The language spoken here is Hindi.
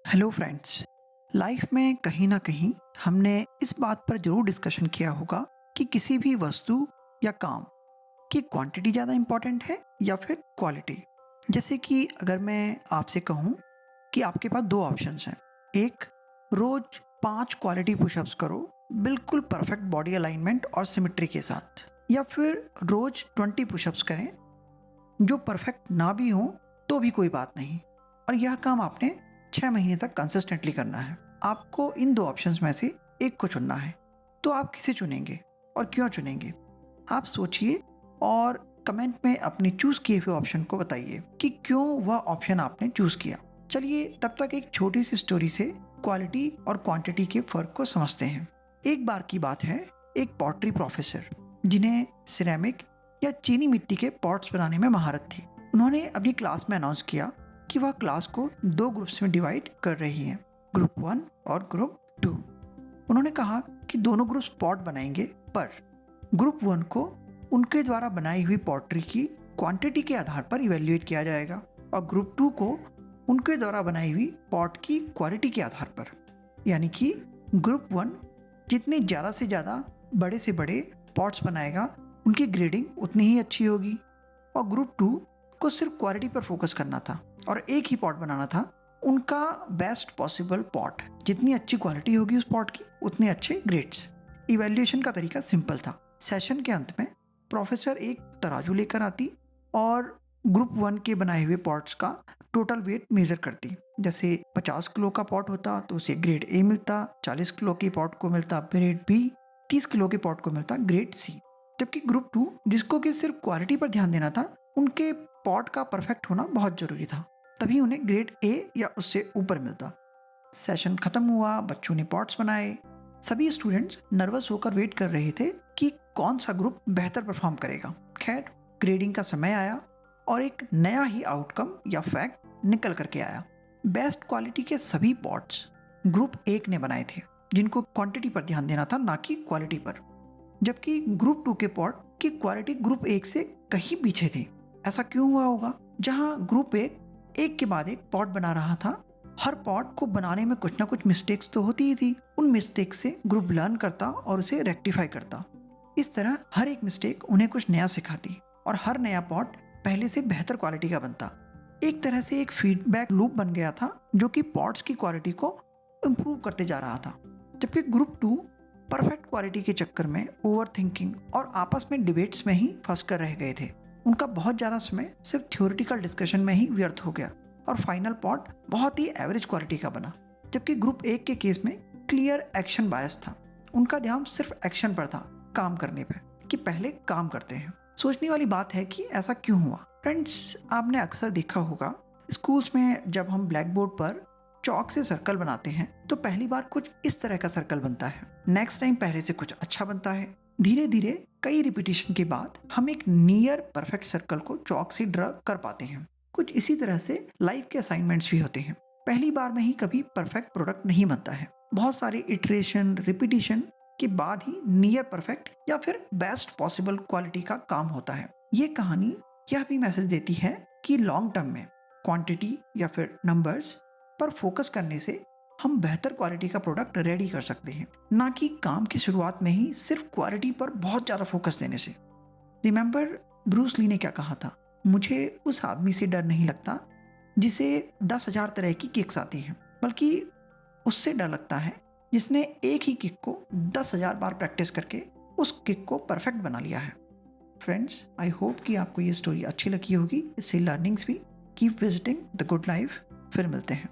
Hello friends. लाइफ में कहीं ना कहीं हमने इस बात पर जरूर डिस्कशन किया होगा कि किसी भी वस्तु या काम की क्वांटिटी ज़्यादा इम्पोर्टेंट है या फिर क्वालिटी। जैसे कि अगर मैं आपसे कहूँ कि आपके पास दो ऑप्शंस हैं। एक, रोज 5 क्वालिटी पुशअप्स करो बिल्कुल परफेक्ट बॉडी अलाइनमेंट और सिमेट्री के साथ, या फिर रोज 20 पुशअप्स करें जो परफेक्ट ना भी हो तो भी कोई बात नहीं, और यह काम आपने 6 महीने तक कंसिस्टेंटली करना है। आपको इन दो ऑप्शंस में से एक को चुनना है, तो आप किसे चुनेंगे और क्यों चुनेंगे? आप सोचिए और कमेंट में अपने चूज किए हुए ऑप्शन को बताइए कि क्यों वह ऑप्शन आपने चूज किया। चलिए तब तक एक छोटी सी स्टोरी से क्वालिटी और क्वांटिटी के फर्क को समझते हैं। एक बार की बात है, एक पॉटरी प्रोफेसर जिन्हें सिरेमिक या चीनी मिट्टी के पॉट्स बनाने में महारत थी, उन्होंने अपनी क्लास में अनाउंस किया कि वह क्लास को 2 ग्रुप्स में डिवाइड कर रही हैं, ग्रुप 1 और ग्रुप 2। उन्होंने कहा कि दोनों ग्रुप्स पॉट बनाएंगे, पर ग्रुप 1 को उनके द्वारा बनाई हुई पॉटरी की क्वांटिटी के आधार पर इवेल्युएट किया जाएगा और ग्रुप 2 को उनके द्वारा बनाई हुई पॉट की क्वालिटी के आधार पर। यानी कि ग्रुप 1 जितने ज़्यादा से ज़्यादा बड़े से बड़े पॉट्स बनाएगा उनकी ग्रेडिंग उतनी ही अच्छी होगी, और ग्रुप 2 को सिर्फ क्वालिटी पर फोकस करना था और एक ही पॉट बनाना था, उनका बेस्ट पॉसिबल पॉट। जितनी अच्छी क्वालिटी होगी उस पॉट की उतने अच्छे ग्रेड्स। इवैल्यूएशन का तरीका सिंपल था। सेशन के अंत में प्रोफेसर एक तराजू लेकर आती और ग्रुप 1 के बनाए हुए पॉट्स का टोटल वेट मेजर करती। जैसे 50 किलो का पॉट होता तो उसे ग्रेड ए मिलता, 40 किलो के पॉट को मिलता ग्रेड बी, 30 किलो के पॉट को मिलता ग्रेड सी। जबकि ग्रुप 2 जिसको कि सिर्फ क्वालिटी पर ध्यान देना था, उनके पॉट का परफेक्ट होना बहुत जरूरी था, तभी उन्हें ग्रेड ए या उससे ऊपर मिलता। सेशन खत्म हुआ, बच्चों ने पॉट्स बनाए। सभी स्टूडेंट्स नर्वस होकर वेट कर रहे थे कि कौन सा ग्रुप बेहतर परफॉर्म करेगा। खैर, ग्रेडिंग का समय आया और एक नया ही आउटकम या फैक्ट निकल करके आया। बेस्ट क्वालिटी के सभी पॉट्स ग्रुप 1 ने बनाए थे, जिनको क्वांटिटी पर ध्यान देना था, ना कि क्वालिटी पर। जबकि ग्रुप 2 के पॉट की क्वालिटी ग्रुप 1 से कहीं पीछे थी। ऐसा क्यों हुआ होगा? जहां ग्रुप 1 एक के बाद एक पॉट बना रहा था, हर पॉट को बनाने में कुछ ना कुछ मिस्टेक्स तो होती ही थी। उन मिस्टेक से ग्रुप लर्न करता और उसे रेक्टिफाई करता। इस तरह हर एक मिस्टेक उन्हें कुछ नया सिखाती और हर नया पॉट पहले से बेहतर क्वालिटी का बनता। एक तरह से एक फीडबैक लूप बन गया था जो कि पॉट्स की क्वालिटी को इम्प्रूव करते जा रहा था। जबकि ग्रुप 2 परफेक्ट क्वालिटी के चक्कर में ओवर थिंकिंग और आपस में डिबेट्स में ही फंस कर रह गए थे। उनका बहुत ज़्यादा समय सिर्फ थ्योरेटिकल डिस्कशन में ही व्यर्थ हो गया और फाइनल पॉट बहुत ही एवरेज क्वालिटी का बना। जबकि ग्रुप 1 के केस में क्लियर एक्शन बायस था। उनका ध्यान सिर्फ एक्शन पर था, काम करने पर, कि पहले काम करते हैं। सोचने वाली बात है कि ऐसा क्यों हुआ। फ्रेंड्स, आपने अक्सर देखा होगा स्कूल्स में जब हम ब्लैक बोर्ड पर चौक से सर्कल बनाते हैं तो पहली बार कुछ इस तरह का सर्कल बनता है, नेक्स्ट टाइम पहले से कुछ अच्छा बनता है। धीरे धीरे कई रिपीटिशन के बाद हम एक नियर परफेक्ट सर्कल को चौक से ड्रा कर पाते हैं। कुछ इसी तरह से लाइफ के असाइनमेंट्स भी होते हैं। पहली बार में ही कभी परफेक्ट प्रोडक्ट नहीं बनता है। बहुत सारे इटरेशन, रिपीटिशन के बाद ही नियर परफेक्ट या फिर बेस्ट पॉसिबल क्वालिटी का काम होता है। ये कहानी यह भी मैसेज देती है कि लॉन्ग टर्म में क्वांटिटी या फिर नंबर्स पर फोकस करने से हम बेहतर क्वालिटी का प्रोडक्ट रेडी कर सकते हैं, ना कि काम की शुरुआत में ही सिर्फ क्वालिटी पर बहुत ज़्यादा फोकस देने से। रिमेंबर, ब्रूस ली ने क्या कहा था? मुझे उस आदमी से डर नहीं लगता जिसे 10,000 तरह की किक्स आती हैं, बल्कि उससे डर लगता है जिसने एक ही किक को 10,000 बार प्रैक्टिस करके उस किक को परफेक्ट बना लिया है। फ्रेंड्स, आई होप कि आपको ये स्टोरी अच्छी लगी होगी। इससे लर्निंग्स भी। Keep visiting the good life. फिर मिलते हैं।